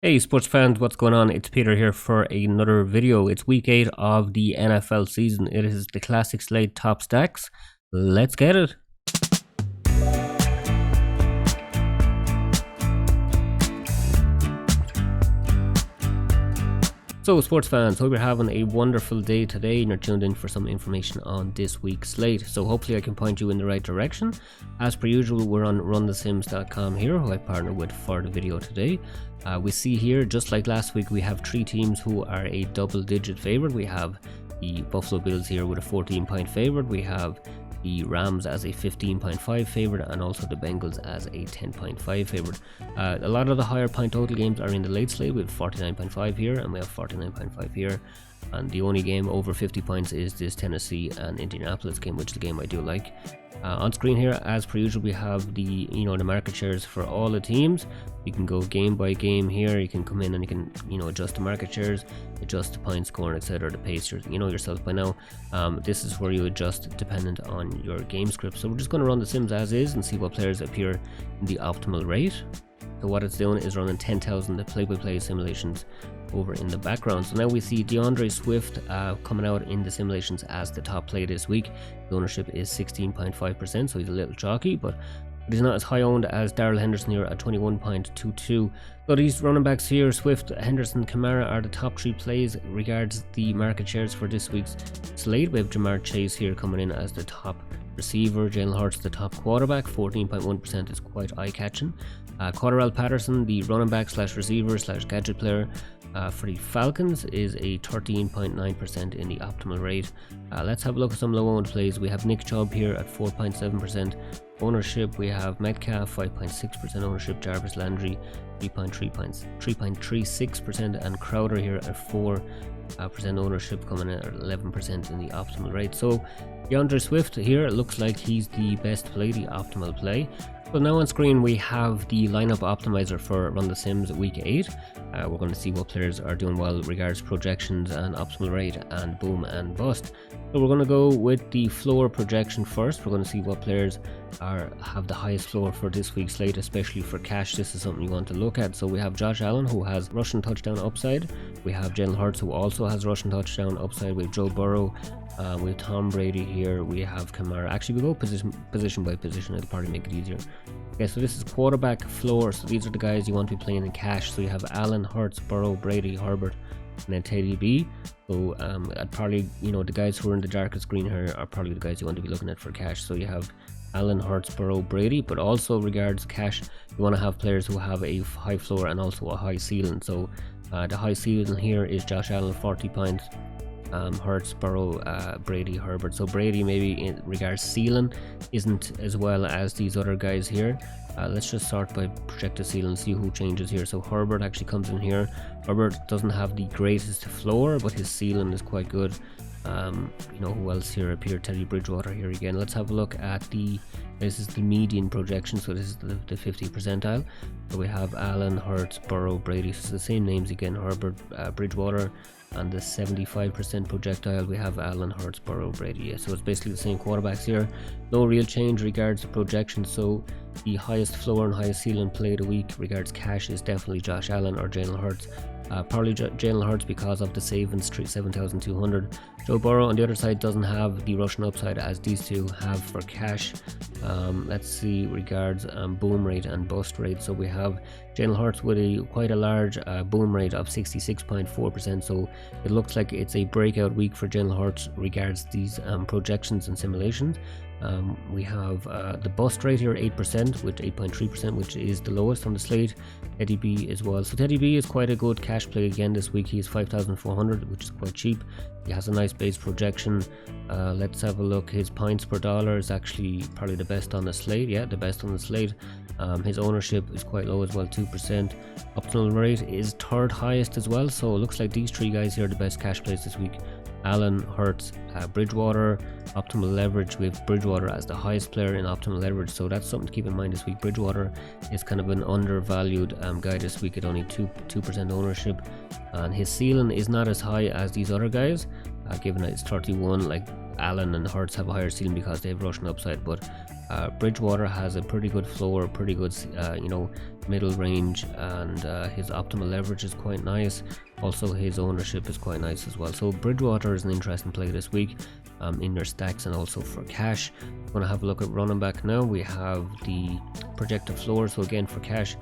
Hey sports fans, what's going on? It's Peter here for another video. It's week 8 of the NFL season. It is the classic slate top stacks. Let's get it. So sports fans, hope you're having a wonderful day today and you're tuned in for some information on this week's slate. So hopefully I can point you in the right direction. As per usual, we're on runthesims.com here, who I partner with for the video today. We see here, just like last week, we have 3 teams who are a double-digit favorite. We have the Buffalo Bills here with a 14-point favorite. We have the Rams as a 15.5 favorite, and also the Bengals as a 10.5 favorite. A lot of the higher point total games are in the late slate. We have 49.5 here, and we have 49.5 here. And the only game over 50 points is this Tennessee and Indianapolis game, which is the game I do like. On screen here, as per usual, we have the the market shares for all the teams. You can go game by game here. You can come in and you can adjust the market shares, adjust the point score, etc. The pace, yourself by now. This is where you adjust dependent on your game script. So we're just going to run the sims as is and see what players appear in the optimal rate. So what it's doing is running 10,000 play-by-play simulations over in the background. So now we see DeAndre Swift coming out in the simulations as the top play this week. The ownership is 16.5%, so he's a little chalky, but he's not as high owned as Darrell Henderson here at 21.22. So these running backs here, Swift, Henderson, Kamara, are the top 3 plays regards the market shares for this week's slate. We have Jamar Chase here coming in as the top receiver, Jalen Hurts the top quarterback, 14.1% is quite eye-catching. Cordarrelle Patterson, the running back slash receiver slash gadget player for the Falcons, is a 13.9% in the optimal rate. Let's have a look at some low-owned plays. We have Nick Chubb here at 4.7% ownership. We have Metcalf 5.6% ownership, Jarvis Landry 3.36%, and Crowder here at 4% ownership, coming in at 11% in the optimal rate. So DeAndre Swift here looks like he's the best play, the optimal play. So now on screen we have the lineup optimizer for Run the Sims week 8. We're going to see what players are doing well regards projections and optimal rate and boom and bust. So we're going to go with the floor projection first. We're going to see what players have the highest floor for this week's slate, especially for cash. This is something you want to look at. So we have Josh Allen, who has rushing touchdown upside. We have Jalen Hurts, who also has rushing touchdown upside. We have Joe Burrow. We have Tom Brady here. We have Kamara. Actually, we go position by position. It'll probably make it easier. Okay, so this is quarterback floor. So these are the guys you want to be playing in cash. So you have Allen, Hurts, Burrow, Brady, Herbert, and then Teddy B. So I'd probably, the guys who are in the darkest green here are probably the guys you want to be looking at for cash. So you have Allen, Hurts, Burrow, Brady, but also regards cash, you want to have players who have a high floor and also a high ceiling. So the high ceiling here is Josh Allen, 40 points. Hurts, Burrow, Brady, Herbert. So Brady, maybe in regards ceiling, isn't as well as these other guys here. Let's just start by projected ceiling, see who changes here. So Herbert actually comes in here. Herbert doesn't have the greatest floor, but his ceiling is quite good. Who else here appeared? Teddy Bridgewater here again. Let's have a look at this is the median projection, so this is the 50 percentile. So we have Allen, Hurts, Burrow, Brady. So it's the same names again, Herbert, Bridgewater. And the 75% projectile, we have Allen, Hurts, Burrow, Brady. Yeah, so it's basically the same quarterbacks here. No real change regards to projection. So the highest floor and highest ceiling play of the week regards cash is definitely Josh Allen or Jalen Hurts. Probably Jalen Hurts because of the savings, 7,200. Joe Burrow on the other side doesn't have the rushing upside as these two have for cash. Let's see regards boom rate and bust rate. So we have Jalen Hurts with quite a large boom rate of 66.4%. So it looks like it's a breakout week for Jalen Hurts regards these projections and simulations. We have the bust rate here 8% with 8.3%, which is the lowest on the slate. Teddy B as well. So Teddy B is quite a good cash play again this week. He's 5,400, which is quite cheap. He has a nice base projection. Let's have a look. His points per dollar is actually probably the best on the slate. Yeah, the best on the slate. His ownership is quite low as well, 2%. Optimal rate is third highest as well. So it looks like these 3 guys here are the best cash plays this week. Allen, Hurts, Bridgewater. Optimal leverage, we have Bridgewater as the highest player in optimal leverage, so that's something to keep in mind this week. Bridgewater is kind of an undervalued guy this week at only 2% ownership, and his ceiling is not as high as these other guys, given that it's 31. Like Allen and Hurts have a higher ceiling because they have rushing upside, but Bridgewater has a pretty good floor, pretty good middle range, and his optimal leverage is quite nice. Also his ownership is quite nice as well. So Bridgewater is an interesting play this week in your stacks and also for cash. I'm going to have a look at running back now. We have the projected floor. So again, for cash,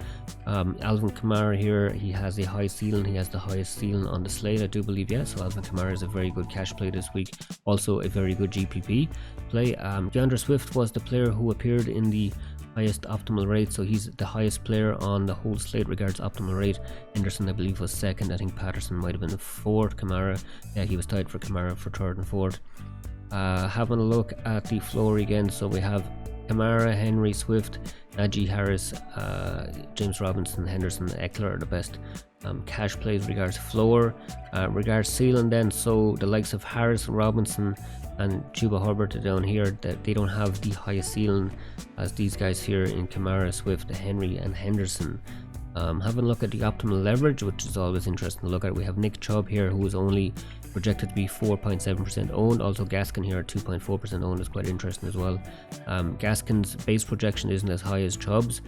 Alvin Kamara here, he has a high ceiling. He has the highest ceiling on the slate, I do believe. Yeah, so Alvin Kamara is a very good cash play this week. Also a very good GPP play. DeAndre Swift was the player who appeared in the highest optimal rate, so he's the highest player on the whole slate regards optimal rate. Henderson, I believe, was second. I think Patterson might have been the fourth. Kamara, yeah, he was tied for Kamara for third and fourth. Having a look at the floor again, so we have Kamara, Henry, Swift, Najee Harris, James Robinson, Henderson, Eckler are the best cash plays regards floor. Regards ceiling then, so the likes of Harris, Robinson and Chuba Hubbard are down here, that they don't have the highest ceiling as these guys here in Kamara, Swift, Henry and Henderson. Having a look at the optimal leverage, which is always interesting to look at, we have Nick Chubb here, who is only projected to be 4.7% owned. Also Gaskin here at 2.4% owned is quite interesting as well. Gaskin's base projection isn't as high as Chubb's.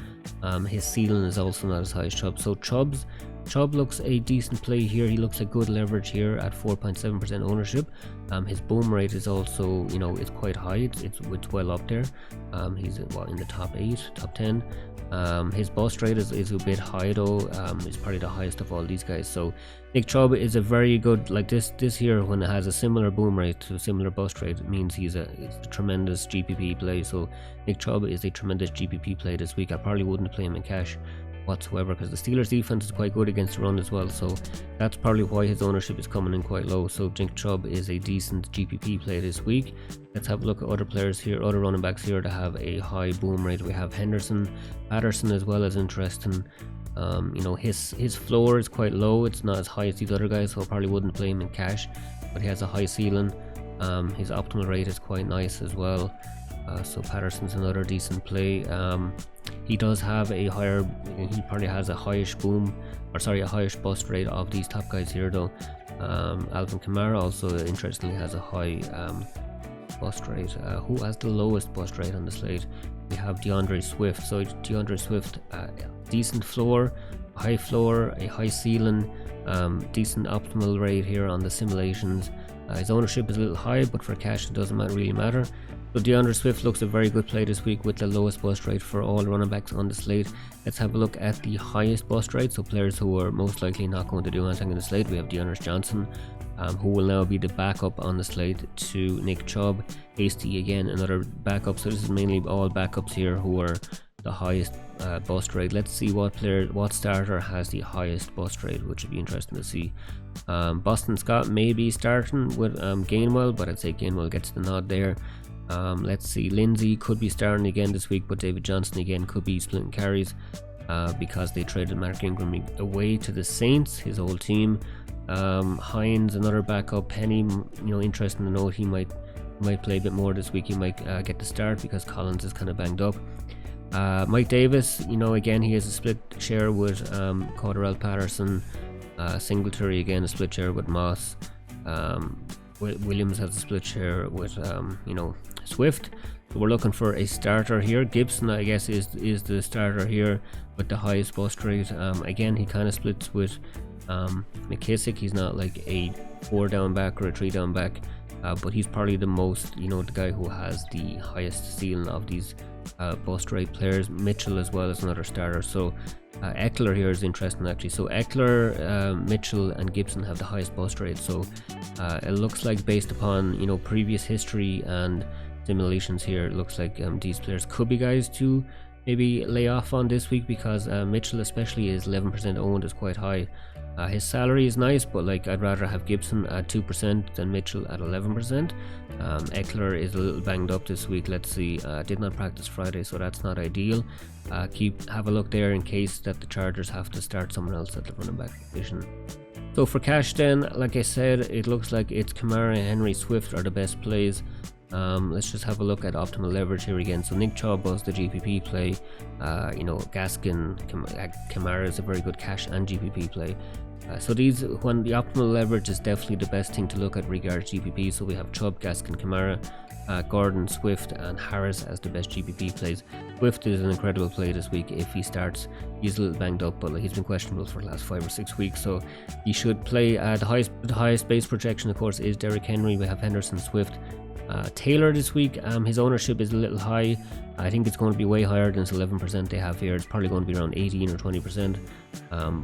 His ceiling is also not as high as Chubb's. So Chubb looks a decent play here. He looks like good leverage here at 4.7% ownership. His boom rate is also, it's quite high. It's well up there. He's in the top 8, top 10. His bust rate is a bit high though. It's probably the highest of all these guys. So Nick Chubb is a very good, like this here, when it has a similar boom rate to a similar bust rate, it means it's a tremendous GPP play. So Nick Chubb is a tremendous GPP play this week. I probably wouldn't play him in cash whatsoever because the Steelers defense is quite good against the run as well, so that's probably why his ownership is coming in quite low. So Nick Chubb is a decent GPP play this week. Let's have a look at other players here, other running backs here that have a high boom rate. We have Henderson, Patterson as well as interesting. His floor is quite low, it's not as high as these other guys, so I probably wouldn't play him in cash, but he has a high ceiling. His optimal rate is quite nice as well. So Patterson's another decent play. He does have he probably has a highish bust rate of these top guys here though. Alvin Kamara also interestingly has a high bust rate. Who has the lowest bust rate on the slate? We have DeAndre Swift. So DeAndre Swift, decent floor, high floor, a high ceiling, decent optimal rate here on the simulations. His ownership is a little high, but for cash it doesn't really matter. So DeAndre Swift looks a very good play this week with the lowest bust rate for all running backs on the slate. Let's have a look at the highest bust rate, so players who are most likely not going to do anything in the slate. We have Dearness Johnson, who will now be the backup on the slate to Nick Chubb. Hasty again, another backup. So this is mainly all backups here who are the highest bust rate. Let's see what starter has the highest bust rate, which would be interesting to see. Boston Scott may be starting with Gainwell, but I'd say Gainwell gets the nod there. Let's see, Lindsay could be starting again this week, but David Johnson again could be splitting carries because they traded Mark Ingram away to the Saints, his old team. Hines, another backup. Penny, interesting to note, he might play a bit more this week. He might get the start because Collins is kind of banged up. Mike Davis, again, he has a split share with Cordarrelle Patterson. Singletary again a split share with Moss. Williams has a split share with Swift. So we're looking for a starter here. Gibson, I guess, is the starter here with the highest bust rate. Again, he kind of splits with McKissick. He's not like a 4-down back or a 3-down back, but he's probably the most, the guy who has the highest ceiling of these bust rate players. Mitchell as well as another starter. So Eckler here is interesting actually. So Eckler, Mitchell and Gibson have the highest bust rate. So it looks like, based upon previous history and simulations here, it looks like these players could be guys to maybe lay off on this week, because Mitchell especially is 11% owned, is quite high. His salary is nice, but I'd rather have Gibson at 2% than Mitchell at 11%. Eckler is a little banged up this week. Let's see, did not practice Friday, so that's not ideal. Have a look there in case that the Chargers have to start someone else at the running back position. So for cash then, like I said, it looks like it's Kamara, Henry, Swift are the best plays. Let's just have a look at optimal leverage here again. So Nick Chubb was the GPP play. Gaskin, Kamara is a very good cash and GPP play. So when the optimal leverage is definitely the best thing to look at regards GPP. So we have Chubb, Gaskin, Kamara. Gordon, Swift and Harris as the best GPP plays. Swift is an incredible play this week if he starts. He's a little banged up, but he's been questionable for the last 5 or 6 weeks, so he should play. The highest base projection, of course, is Derrick Henry. We have Henderson, Swift, Taylor this week. His ownership is a little high. I think it's going to be way higher than this 11% they have here. It's probably going to be around 18 or 20%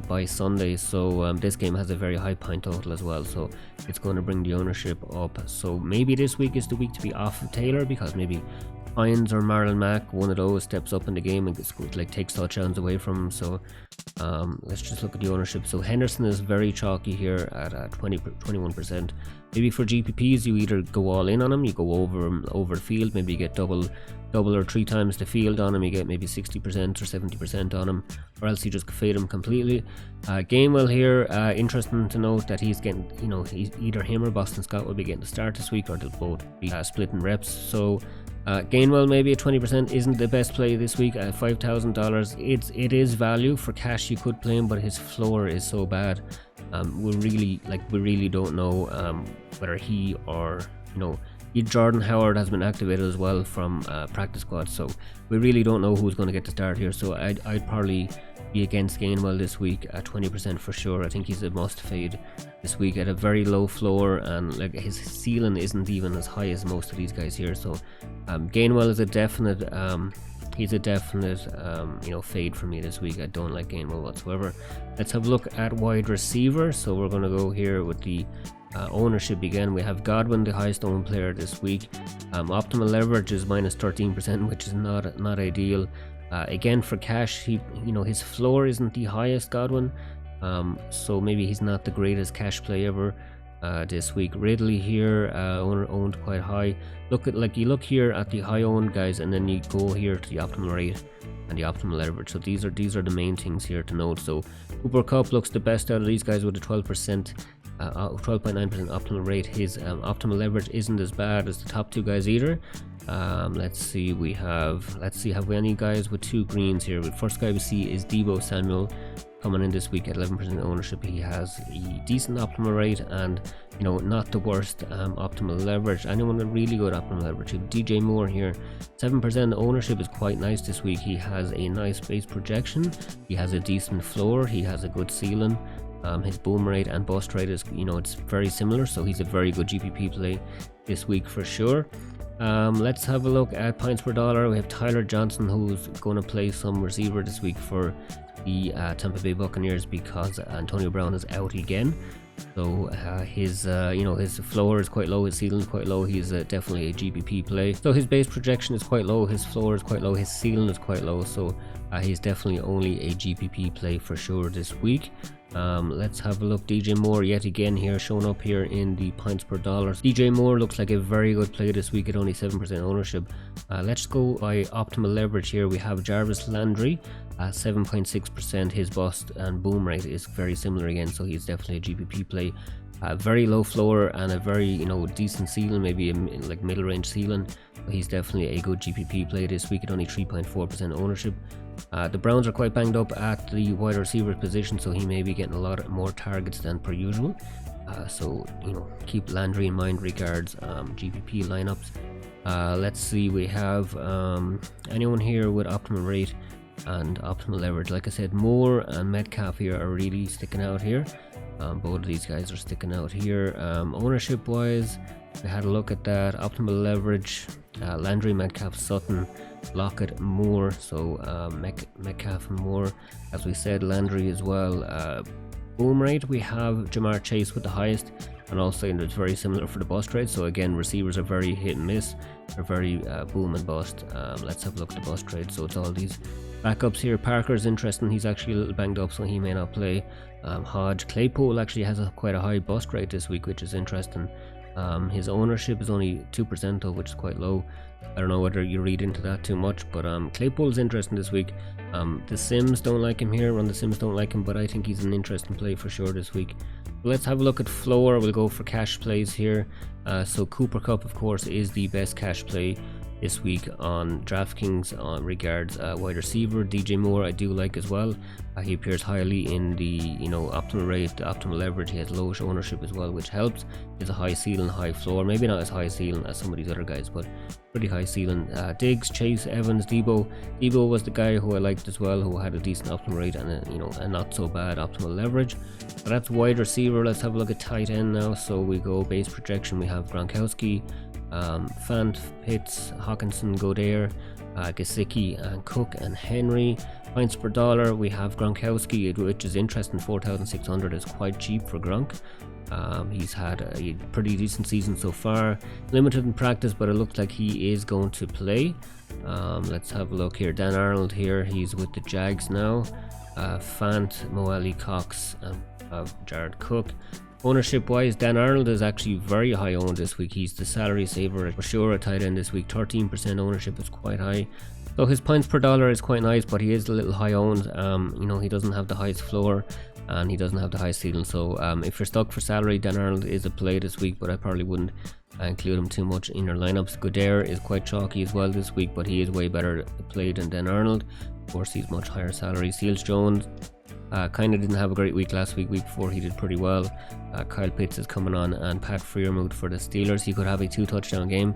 by Sunday. So this game has a very high point total as well, so it's going to bring the ownership up. So maybe this week is the week to be off of Taylor, because maybe Hines or Marlon Mack, one of those, steps up in the game and takes touchdowns away from him. So let's just look at the ownership. So Henderson is very chalky here at 21%. Maybe for GPPs, you either go all in on him, you go over the field, maybe you get double or 3 times the field on him, you get maybe 60% or 70% on him, or else you just fade him completely. Gainwell here, interesting to note that he's getting, he's either him or Boston Scott will be getting the start this week, or they'll both be splitting reps. So Gainwell maybe at 20% isn't the best play this week at $5,000. It is value for cash. You could play him, but his floor is so bad. We really don't know whether he or Jordan Howard has been activated as well from practice squad, so we really don't know who's going to get the start here. So I'd probably be against Gainwell this week at 20% for sure. I think he's a must fade this week at a very low floor, and his ceiling isn't even as high as most of these guys here. So Gainwell is a definite fade for me this week. I don't like Gainwell whatsoever. Let's have a look at wide receiver. So we're going to go here with the ownership again. We have Godwin, the highest owned player this week. Optimal leverage is minus 13%, which is not ideal. Again, for cash, his floor isn't the highest, Godwin, so maybe he's not the greatest cash play ever this week. Ridley here, owned quite high. You look here at the high owned guys, and then you go here to the optimal rate and the optimal leverage. So these are the main things here to note. So Cooper Kupp looks the best out of these guys with a 12%. 12.9% optimal rate. His optimal leverage isn't as bad as the top 2 guys either. Let's see, have we any guys with 2 greens here? The first guy we see is Deebo Samuel, coming in this week at 11% ownership. He has a decent optimal rate and not the worst optimal leverage. Anyone with really good optimal leverage? DJ Moore here, 7% ownership is quite nice this week. He has a nice base projection, he has a decent floor, he has a good ceiling. His boom rate and bust rate is, it's very similar, so he's a very good GPP play this week for sure. Let's have a look at points per dollar. We have Tyler Johnson, who's going to play some receiver this week for the Tampa Bay Buccaneers because Antonio Brown is out again. So his floor is quite low, his ceiling is quite low. He's definitely a GPP play. So his base projection is quite low, his floor is quite low, his ceiling is quite low. So he's definitely only a GPP play for sure this week. Let's have a look. DJ Moore yet again here, showing up here in the points per dollar. DJ Moore looks like a very good play this week at only 7% ownership. Let's go by optimal leverage here. We have Jarvis Landry at 7.6%. His bust and boom rate is very similar again, so he's definitely a GPP play. Very low floor and a very decent ceiling, maybe a middle range ceiling. He's definitely a good GPP play this week at only 3.4% ownership. The Browns are quite banged up at the wide receiver position, so he may be getting a lot more targets than per usual. So keep Landry in mind regards GPP lineups. Let's see, we have anyone here with optimal rate and optimal leverage. Like I said, Moore and Metcalf here are really sticking out here. Both of these guys are sticking out here. Ownership wise, we had a look at that. Optimal leverage, Landry, Metcalf, Sutton, Lockett, Moore. So Metcalf and Moore, as we said, Landry as well. Boom rate, we have Jamar Chase with the highest, and also it's very similar for the bust rate. So again, receivers are very hit and miss. They're very boom and bust. Let's have a look at the bust rate. So it's all these backups here. Parker's interesting. He's actually a little banged up, so he may not play. Hodge, Claypool actually has quite a high bust rate this week, which is interesting. His ownership is only 2% though, which is quite low. I don't know whether you read into that too much, but Claypool's interesting this week. The Sims don't like him here, the Sims don't like him, but I think he's an interesting play for sure this week. Let's have a look at floor. We'll go for cash plays here. So Cooper Kupp, of course, is the best cash play this week on DraftKings regards wide receiver. DJ Moore I do like as well. He appears highly in the optimal rate, the optimal leverage. He has lowish ownership as well, which helps. He has a high ceiling, high floor. Maybe not as high ceiling as some of these other guys, but pretty high ceiling. Diggs, Chase, Evans, Debo. Debo was the guy who I liked as well, who had a decent optimal rate and a not so bad optimal leverage. So that's wide receiver. Let's have a look at tight end now. So we go base projection. We have Gronkowski, Fant, Pitts, Hawkinson, Goddard, Gesicki, and Cook, and Henry. Points per dollar, we have Gronkowski, which is interesting. 4,600 is quite cheap for Gronk. He's had a pretty decent season so far. Limited in practice, but it looks like he is going to play. Let's have a look here. Dan Arnold here, he's with the Jags now. Fant, Mo Ali Cox, and Jared Cook. Ownership wise, Dan Arnold is actually very high owned this week. He's the salary saver for sure at tight end this week. 13% ownership is quite high. So his points per dollar is quite nice, but he is a little high owned. He doesn't have the highest floor and he doesn't have the high ceiling. So if you're stuck for salary, Dan Arnold is a play this week, but I probably wouldn't include him too much in your lineups. Goddard is quite chalky as well this week, but he is way better played than Dan Arnold. Of course, he's much higher salary. Seals Jones kind of didn't have a great week last week. Week before he did pretty well. Kyle Pitts is coming on, and Pat Freiermuth for the Steelers. He could have a 2-touchdown game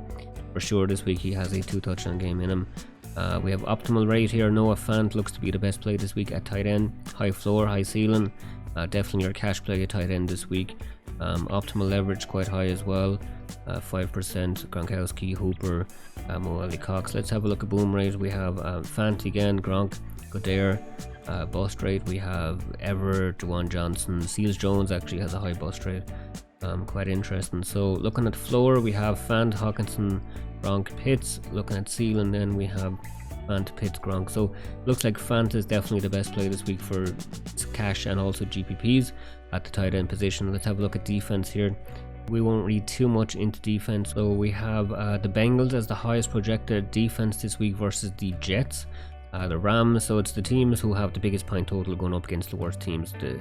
for sure this week. He has a 2-touchdown game in him. We have optimal rate here. Noah Fant looks to be the best play this week at tight end. High floor, high ceiling. Definitely your cash play at tight end this week. Optimal leverage quite high as well. 5%. Gronkowski, Hooper, Mo Ali Cox. Let's have a look at boom rate. We have Fant again, Gronk, Goddard. Bust rate, we have Ever, Juwan Johnson. Seals Jones actually has a high bust rate. Quite interesting. So looking at floor, we have Fant, Hawkinson, Gronk, Pitts. Looking at ceiling, then we have Fant, Pitts, Gronk. So looks like Fant is definitely the best play this week for cash and also GPPs at the tight end position. Let's have a look at defense here. We won't read too much into defense. So we have the Bengals as the highest projected defense this week versus the Jets. The Rams, so it's the teams who have the biggest point total going up against the worst teams, the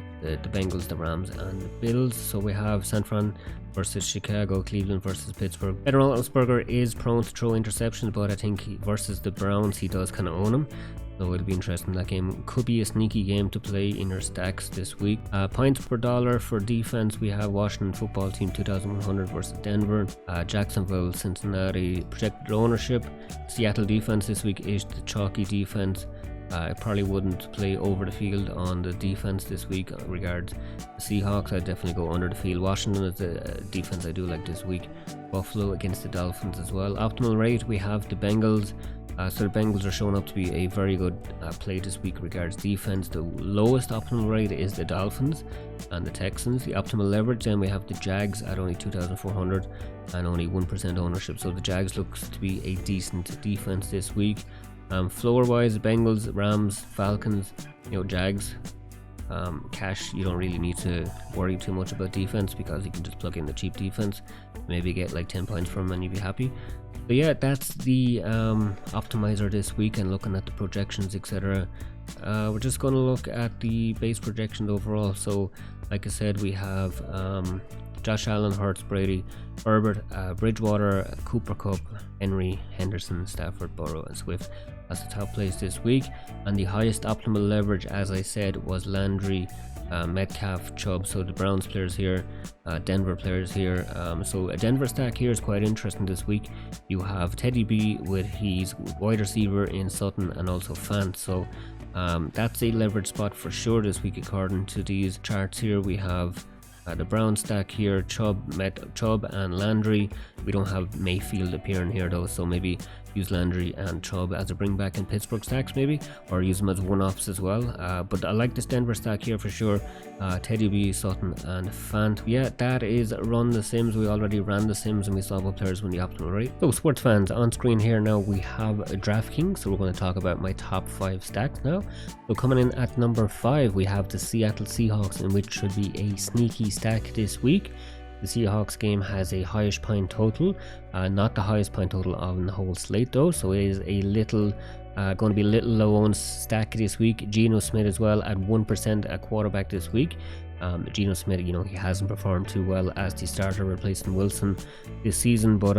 Bengals, the Rams, and the Bills. So we have San Fran versus Chicago, Cleveland versus Pittsburgh. Ben Roethlisberger is prone to throw interceptions, but I think versus the Browns he does kind of own them. So it'll be interesting. That game could be a sneaky game to play in your stacks this week. Points per dollar for defense, we have Washington football team 2,100 versus Denver. Jacksonville, Cincinnati. Projected ownership, Seattle defense this week is the chalky defense. I probably wouldn't play over the field on the defense this week. Regards the Seahawks, I'd definitely go under the field. Washington is the defense I do like this week. Buffalo against the Dolphins as well. Optimal rate, we have the Bengals. So the Bengals are showing up to be a very good play this week regards defense. The lowest optimal rate is the Dolphins and the Texans. The optimal leverage, then we have the Jags at only 2,400 and only 1% ownership. So the Jags looks to be a decent defense this week. Floor wise, Bengals, Rams, Falcons, Jags. Cash, you don't really need to worry too much about defense because you can just plug in the cheap defense, maybe get like 10 points from them and you'll be happy. So yeah, that's the optimizer this week, and looking at the projections, etc. We're just going to look at the base projections overall. So like I said, we have Josh Allen, Hurts, Brady, Herbert, Bridgewater, Cooper Kupp, Henry, Henderson, Stafford, Burrow, and Swift as the top plays this week. And the highest optimal leverage, as I said, was Landry, Metcalf, Chubb. So the Browns players here, Denver players here. So a Denver stack here is quite interesting this week. You have Teddy B with his wide receiver in Sutton and also Fant. So that's a leverage spot for sure this week according to these charts here. We have the Brown stack here, Chubb and Landry. We don't have Mayfield appearing here though, so maybe use Landry and Chubb as a bring back in Pittsburgh stacks maybe, or use them as one-offs as well. But I like this Denver stack here for sure. Teddy B, Sutton and Fant. Yeah, that is Run the Sims. We already ran the Sims and we saw what players win the optimal rate. So sports fans, on screen here now we have DraftKings, so we're going to talk about my top 5 stacks now. So coming in at number 5 we have the Seattle Seahawks, in which should be a sneaky stack this week. The Seahawks game has a highish point total, not the highest point total on the whole slate though, so it is a little going to be a little low on stack this week. Geno Smith as well at 1% at quarterback this week. Geno Smith, he hasn't performed too well as the starter replacing Wilson this season, but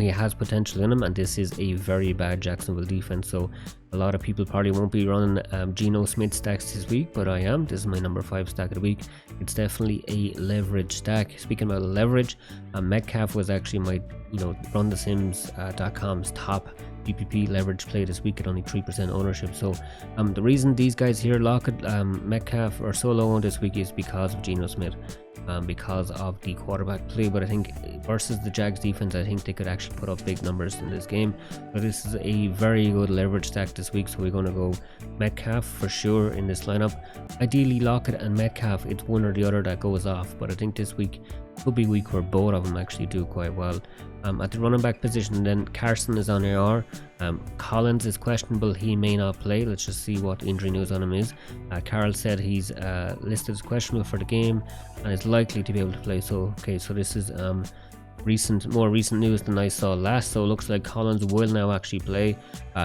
he has potential in him, and this is a very bad Jacksonville defense, so a lot of people probably won't be running Geno Smith stacks this week, but I am. This is my number 5 stack of the week. It's definitely a leverage stack. Speaking about leverage, Metcalf was actually my runthesims.com's top PPP leverage play this week at only 3% ownership. So the reason these guys here, Lockett, Metcalf, are so low on this week is because of Geno Smith, because of the quarterback play. But I think versus the Jags defense, I think they could actually put up big numbers in this game. But this is a very good leverage stack this week, so we're going to go Metcalf for sure in this lineup. Ideally, Lockett and Metcalf, it's one or the other that goes off, but I think this week could be a week where both of them actually do quite well. At the running back position, then Carson is on IR. Collins is questionable. He may not play. Let's just see what injury news on him is. Carroll said he's listed as questionable for the game and is likely to be able to play. So this is more recent news than I saw last. So it looks like Collins will now actually play.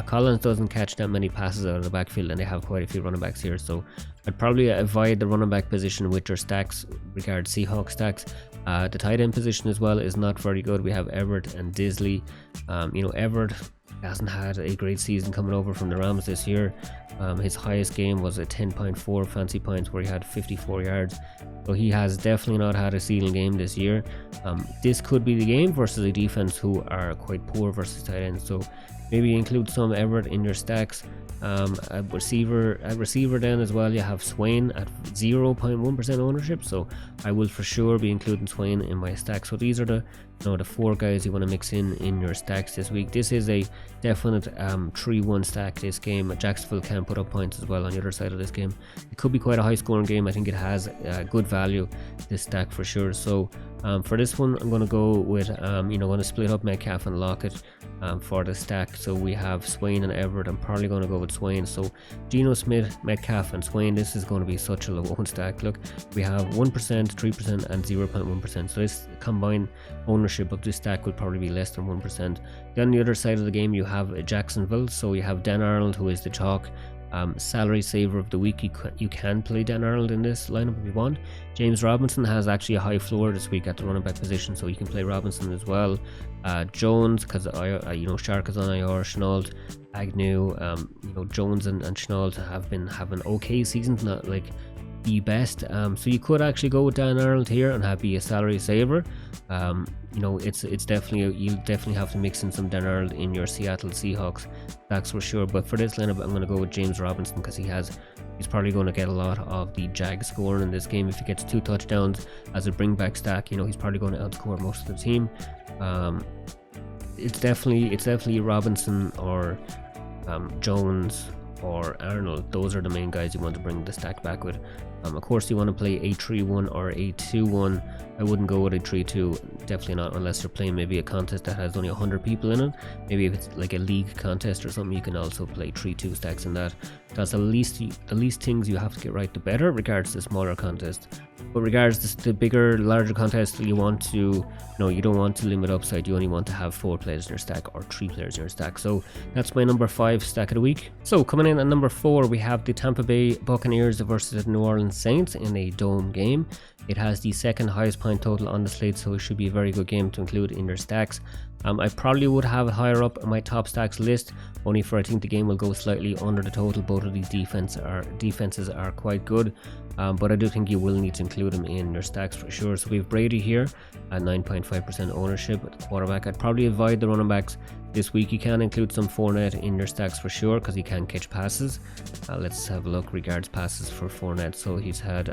Collins doesn't catch that many passes out of the backfield, and they have quite a few running backs here. So I'd probably avoid the running back position with your stacks, regard Seahawks stacks. The tight end position as well is not very good. We have Everett and Disley. Everett hasn't had a great season coming over from the Rams this year. His highest game was a 10.4 fancy points where he had 54 yards. So he has definitely not had a ceiling game this year. This could be the game versus a defense who are quite poor versus tight ends. So maybe include some Everett in your stacks. At receiver then as well, you have Swain at 0.1% ownership, so I will for sure be including Swain in my stack. So these are the 4 guys you want to mix in your stacks this week. This is a definite 3-1 stack this game. Jacksonville can put up points as well on the other side of this game. It could be quite a high scoring game. I think it has good value, this stack for sure. So for this one, I'm going to go with going to split up Metcalf and Lockett for the stack. So we have Swain and Everett. I'm probably going to go with Swain. So Geno Smith, Metcalf and Swain. This is going to be such a low stack. Look, we have 1%, 3% and 0.1%. So this combined ownership of this stack will probably be less than 1%. Then on the other side of the game, you have Jacksonville. So you have Dan Arnold, who is the chalk. Salary saver of the week. You can play Dan Arnold in this lineup if you want. James Robinson has actually a high floor this week at the running back position, so you can play Robinson as well. Jones, because Shark is on IR. Chenault, Agnew, Jones and Chenault have been having okay seasons, not like the best. So you could actually go with Dan Arnold here and be a salary saver. It's definitely, you'll definitely have to mix in some Dan Arnold in your Seattle Seahawks, that's for sure. But for this lineup, I'm going to go with James Robinson because he's probably going to get a lot of the Jags scoring in this game. If he gets 2 touchdowns as a bring back stack, he's probably going to outscore most of the team. It's definitely Robinson or Jones or Arnold. Those are the main guys you want to bring the stack back with. Of course, you want to play a 3-1 or a 2-1. I wouldn't go with a 3-2, definitely not, unless you're playing maybe a contest that has only 100 people in it. Maybe if it's like a league contest or something, you can also play 3-2 stacks in that. Because the least things you have to get right, the better, regards to smaller contests. But regards to the bigger, larger contests, you want to, you don't want to limit upside. You only want to have 4 players in your stack or 3 players in your stack. So that's my number 5 stack of the week. So coming in at number 4, we have the Tampa Bay Buccaneers versus the New Orleans Saints in a dome game. It has the second highest point total on the slate, so it should be a very good game to include in your stacks. I probably would have it higher up on my top stacks list, only for I think the game will go slightly under the total. Both of these defenses are quite good, but I do think you will need to include them in your stacks for sure. So we have Brady here at 9.5% ownership at the quarterback. I'd probably avoid the running backs this week. You can include some Fournette in your stacks for sure because he can catch passes. Let's have a look regards passes for Fournette. So he's had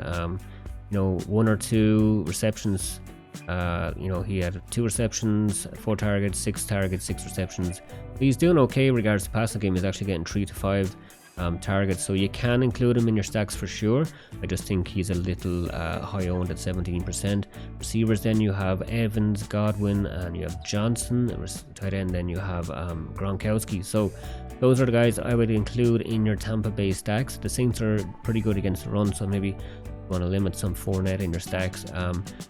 1 or 2 receptions. He had 2 receptions, 4 targets, 6 targets, 6 receptions. He's doing okay regards to passing game. He's actually getting 3 to 5 targets, so you can include him in your stacks for sure. I just think he's a little high owned at 17%. Receivers, then you have Evans, Godwin, and you have Johnson. Tight end, then you have Gronkowski. So those are the guys I would include in your Tampa Bay stacks. The Saints are pretty good against the run, so maybe want to limit some Fournette in your stacks.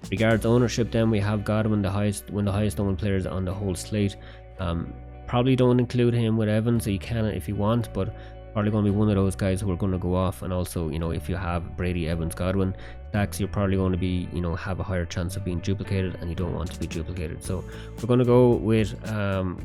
Regards ownership, then we have Godwin, one of the highest owned players on the whole slate. Probably don't include him with Evans, so you can if you want, but probably going to be one of those guys who are going to go off. And also, if you have Brady, Evans, Godwin, stacks, you're probably going to be, have a higher chance of being duplicated, and you don't want to be duplicated. So we're going to go with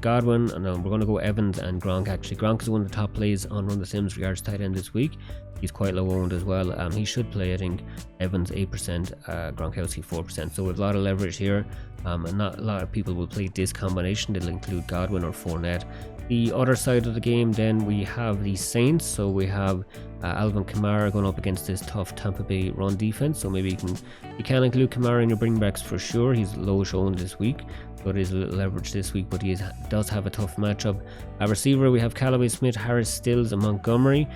Godwin, and we're going to go Evans and Gronk. Actually, Gronk is one of the top plays on Run the Sims regards tight end this week. He's quite low owned as well. He should play, I think, Evans 8%, Gronkowski 4%. So we have a lot of leverage here, and not a lot of people will play this combination. They'll include Godwin or Fournette. The other side of the game, then we have the Saints. So we have Alvin Kamara going up against this tough Tampa Bay run defense. So maybe you can include Kamara in your bringbacks for sure. He's low owned this week, but is a little leverage this week, but he does have a tough matchup. Receiver, we have Callaway, Smith, Harris, Stills, and Montgomery.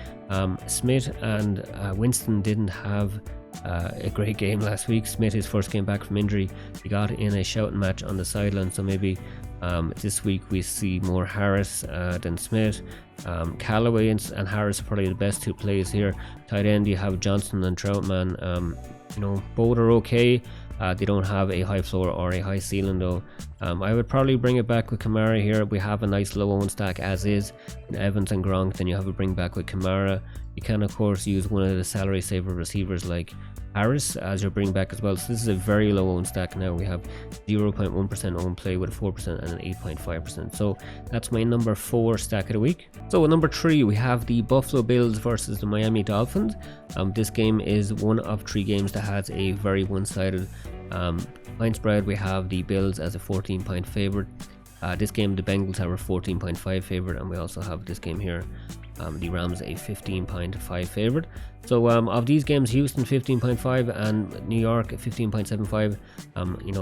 Smith and Winston didn't have a great game last week. Smith, his first game back from injury, he got in a shouting match on the sideline, so maybe this week we see more Harris than Smith. Callaway and Harris are probably the best two plays here. Tight end, you have Johnson and Troutman. Both are okay. They don't have a high floor or a high ceiling though. I would probably bring it back with Kamara here. We have a nice low owned stack as is in Evans and Gronk. Then you have a bring back with Kamara. You can of course use one of the salary saver receivers like Harris as your bring back as well. So this is a very low owned stack now. We have 0.1% owned play with a 4% and an 8.5%. So that's my number 4 stack of the week. So at number 3 we have the Buffalo Bills versus the Miami Dolphins. This game is one of 3 games that has a very one-sided line spread. We have the Bills as a 14-point favorite. This game the Bengals have a 14.5 favorite, and we also have this game here, the Rams a 15.5 favorite. So of these games, Houston 15.5 and New York 15.75.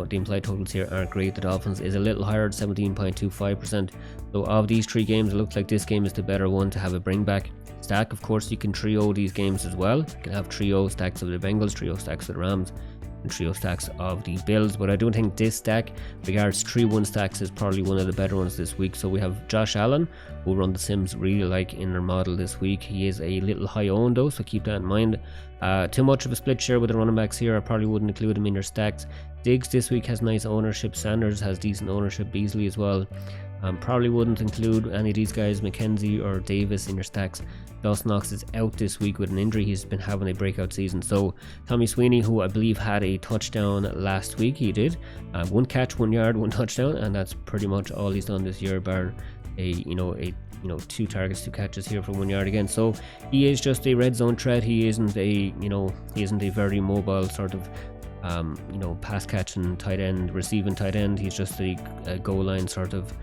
The implied totals here aren't great. The Dolphins is a little higher at 17.25%. So of these 3 games, it looks like this game is the better one to have a bring back stack. Of course, you can trio these games as well. You can have trio stacks of the Bengals, trio stacks of the Rams, and trio stacks of the Bills, but I don't think this stack regards 3-1 stacks is probably one of the better ones this week. So we have Josh Allen, who Run the Sims really like in their model this week. He is a little high owned though, so keep that in mind. Too much of a split share with the running backs here. I probably wouldn't include him in your stacks. Diggs this week has nice ownership. Sanders has decent ownership. Beasley as well. Probably wouldn't include any of these guys, McKenzie or Davis, in your stacks. Dawson Knox is out this week with an injury. He's been having a breakout season. So Tommy Sweeney, who I believe had a touchdown last week, he did 1 catch, 1 yard, 1 touchdown, and that's pretty much all he's done this year, bar a 2 targets, 2 catches here for 1 yard again. So he is just a red zone threat. He isn't a very mobile sort of pass catching tight end, receiving tight end. He's just a goal line sort of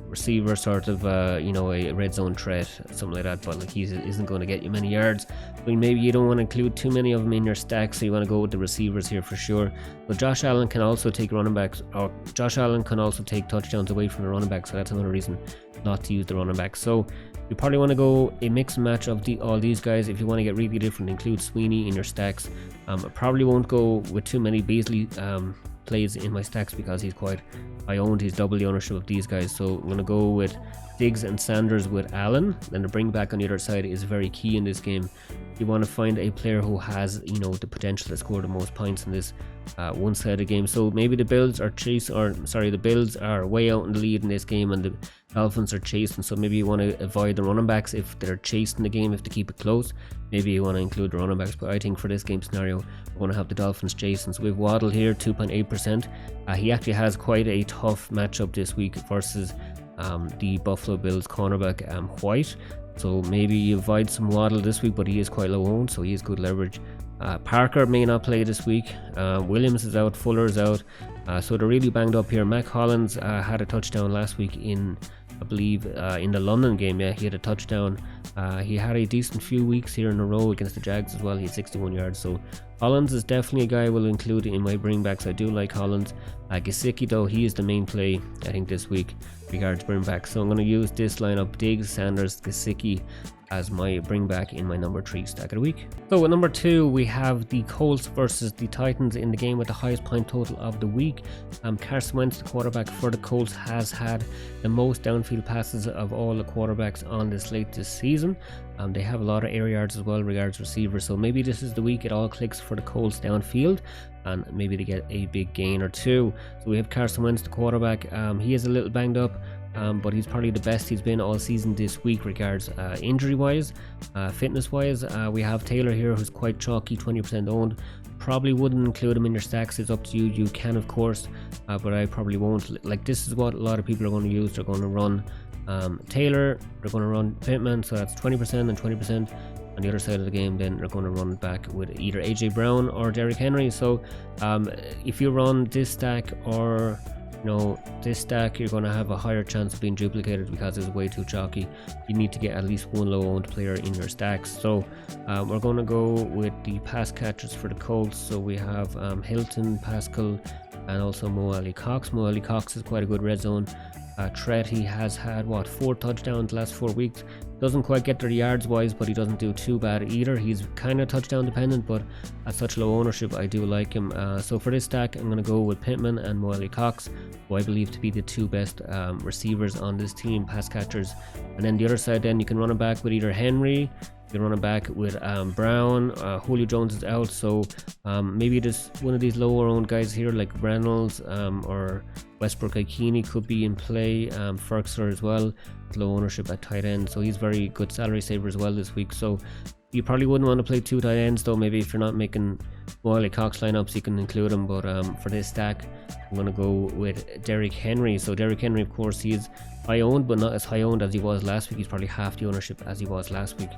receiver, sort of a red zone threat, something like that, but like he isn't going to get you many yards. I mean, maybe you don't want to include too many of them in your stack, so you want to go with the receivers here for sure. But Josh Allen can also take running backs, or Josh Allen can also take touchdowns away from the running back, so that's another reason not to use the running back. So you probably want to go a mix and match of all these guys. If you want to get really different, include Sweeney in your stacks. I probably won't go with too many Beasley plays in my stacks because he's quite high owned. He's double the ownership of these guys, so I'm going to go with Diggs and Sanders with Allen. Then the bring back on the other side is very key in this game. You want to find a player who has the potential to score the most points in this one-sided game. So maybe the Bills are way out in the lead in this game, and the Dolphins are chasing. So maybe you want to avoid the running backs if they're chasing the game, if they keep it close. Maybe you want to include the running backs, but I think for this game scenario, we're going to have the Dolphins chasing. So we have Waddle here, 2.8%. He actually has quite a tough matchup this week versus the Buffalo Bills cornerback White. So maybe you avoid some Waddle this week, but he is quite low owned, so he is good leverage. Parker may not play this week. Williams is out, Fuller is out, so they're really banged up here. Mac Hollins had a touchdown last week in, I believe, in the London game. Yeah, he had a touchdown. He had a decent few weeks here in a row against the Jags as well. He had 61 yards. So Hollins is definitely a guy I will include in my bringbacks. I do like Hollins. Gesicki though, he is the main play I think this week regards bringbacks. So I'm going to use this lineup: Diggs, Sanders, Gesicki as my bring back in my number 3 stack of the week. So at number 2 we have the Colts versus the Titans in the game with the highest point total of the week. Carson Wentz, the quarterback for the Colts, has had the most downfield passes of all the quarterbacks on the slate this season. They have a lot of air yards as well regards receivers, so maybe this is the week it all clicks for the Colts downfield and maybe they get a big gain or two. So we have Carson Wentz, the quarterback. He is a little banged up. but he's probably the best he's been all season this week regards injury wise. Fitness wise, we have Taylor here, who's quite chalky, 20% owned. Probably wouldn't include him in your stacks. It's up to you. You can, of course, but I probably won't. Like, this is what a lot of people are going to use. They're going to run Taylor, they're going to run Pittman, so that's 20% and 20%. On the other side of the game, then they're going to run back with either AJ Brown or Derrick Henry. So if you run this stack or this stack, you're going to have a higher chance of being duplicated because it's way too chalky. You need to get at least one low owned player in your stacks. So we're going to go with the pass catchers for the Colts. So we have Hilton, Pascal, and also Mo Ali Cox. Mo Ali Cox is quite a good red zone threat. He has had 4 touchdowns the last 4 weeks. Doesn't quite get there yards wise, but he doesn't do too bad either. He's kind of touchdown dependent, but at such low ownership, I do like him. So for this stack, I'm going to go with Pittman and Mo Ali Cox, who I believe to be the 2 best receivers on this team, pass catchers. And then the other side, then you can run it back with either Henry, you can run it back with Brown. Julio Jones is out, so maybe just one of these lower owned guys here like Reynolds or Westbrook Ikini could be in play. Ferguson as well, low ownership at tight end, so he's very good salary saver as well this week. So you probably wouldn't want to play 2 tight ends though. Maybe if you're not making Wiley Cox lineups, you can include him, but for this stack I'm going to go with Derrick Henry. So Derrick Henry, of course, he's high owned, but not as high owned as he was last week. He's probably half the ownership as he was last week.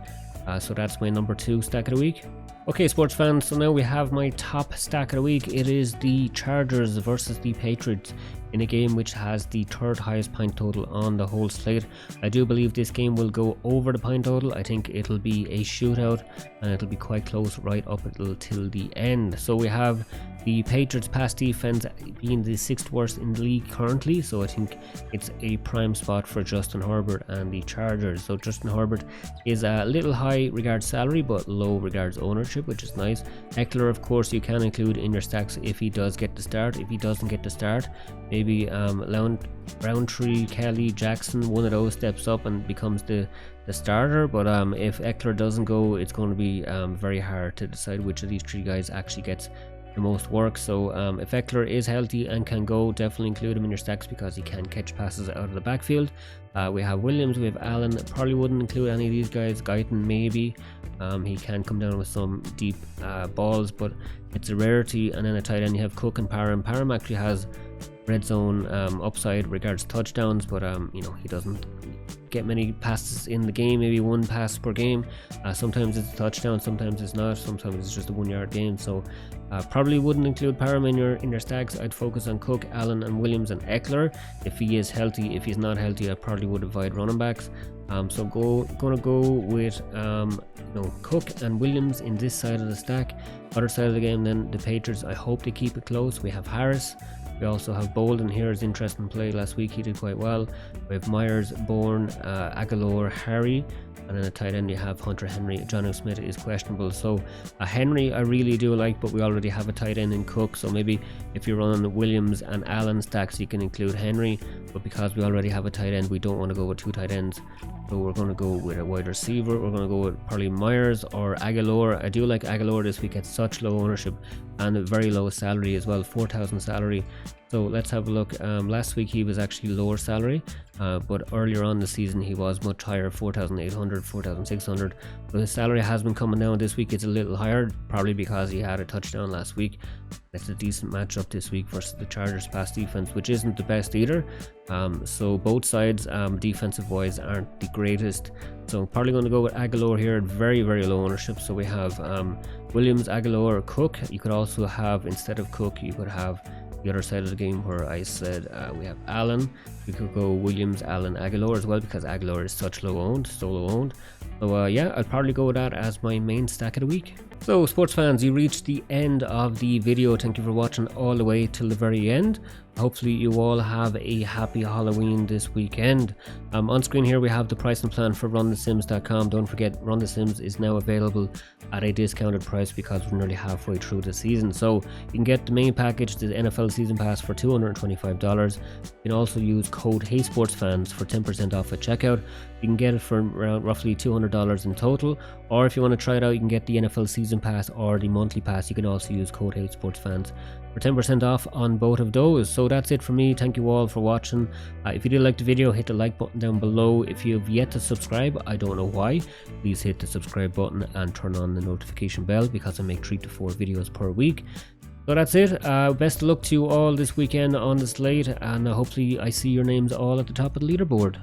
So that's my number 2 stack of the week. Okay, sports fans, so now we have my top stack of the week. It is the Chargers versus the Patriots in a game which has the 3rd highest point total on the whole slate. I do believe this game will go over the point total. I think it'll be a shootout and it'll be quite close right up till the end. So we have the Patriots pass defense being the 6th worst in the league currently, so I think it's a prime spot for Justin Herbert and the Chargers. So Justin Herbert is a little high regards salary but low regards ownership, which is nice. Eckler, of course, you can include in your stacks if he does get the start. If he doesn't get the start, maybe Roundtree, Kelly, Jackson, one of those steps up and becomes the starter. But if Eckler doesn't go, it's going to be very hard to decide which of these 3 guys actually gets the most work. So if Eckler is healthy and can go, definitely include him in your stacks because he can catch passes out of the backfield. We have Williams, we have Allen. Probably wouldn't include any of these guys. Guyton maybe. He can come down with some deep balls, but it's a rarity. And then a tight end, you have Cook and Parham. Parham actually has red zone upside regards touchdowns, but he doesn't get many passes in the game, maybe 1 pass per game. Sometimes it's a touchdown, sometimes it's not, sometimes it's just a 1-yard gain. So probably wouldn't include Parham in your stacks. I'd focus on Cook, Allen, and Williams and Eckler if he is healthy. If he's not healthy, I probably would avoid running backs. So gonna go with Cook and Williams in this side of the stack. Other side of the game, then the Patriots, I hope they keep it close. We have Harris. We also have Bolden here as interesting play. Last week he did quite well. We have Myers, Bourne, Aguilar, Harry, and then a tight end you have Hunter Henry. Jonnu Smith is questionable. So Henry I really do like, but we already have a tight end in Cook. So maybe if you're running Williams and Allen stacks, you can include Henry. But because we already have a tight end, we don't want to go with 2 tight ends. So we're going to go with a wide receiver. We're going to go with probably Myers or Aguilar. I do like Aguilar this week at such low ownership and a very low salary as well, 4,000 salary. So let's have a look. Last week he was actually lower salary, but earlier on the season he was much higher, 4,800, 4,600. But his salary has been coming down. This week it's a little higher, probably because he had a touchdown last week. It's a decent matchup this week versus the Chargers pass defense, which isn't the best either. So both sides defensive wise aren't the greatest. So I'm probably going to go with Aguilar here at very, very low ownership. So we have Williams, Aguilar, Cook. You could also have, instead of Cook, you could have the other side of the game where I said we have Allen. We could go Williams, Allen, Aguilar as well because Aguilar is such low owned, so low owned. So yeah, I'll probably go with that as my main stack of the week. So sports fans, you reached the end of the video. Thank you for watching all the way till the very end. Hopefully you all have a happy Halloween this weekend. On screen here we have the pricing plan for runthesims.com. Don't forget, Run the Sims is now available at a discounted price because we're nearly halfway through the season. So you can get the main package, the NFL season pass, for $225. You can also use code HeySportsFans for 10% off at checkout. You can get it for around roughly $200 in total, or if you want to try it out, you can get the NFL season pass or the monthly pass. You can also use code HateSportsFans for 10% off on both of those. So that's it for me. Thank you all for watching. If you did like the video, hit the like button down below. If you have yet to subscribe, I don't know why, please hit the subscribe button and turn on the notification bell, because I make 3 to 4 videos per week. So that's it. Best of luck to you all this weekend on the slate, and hopefully I see your names all at the top of the leaderboard.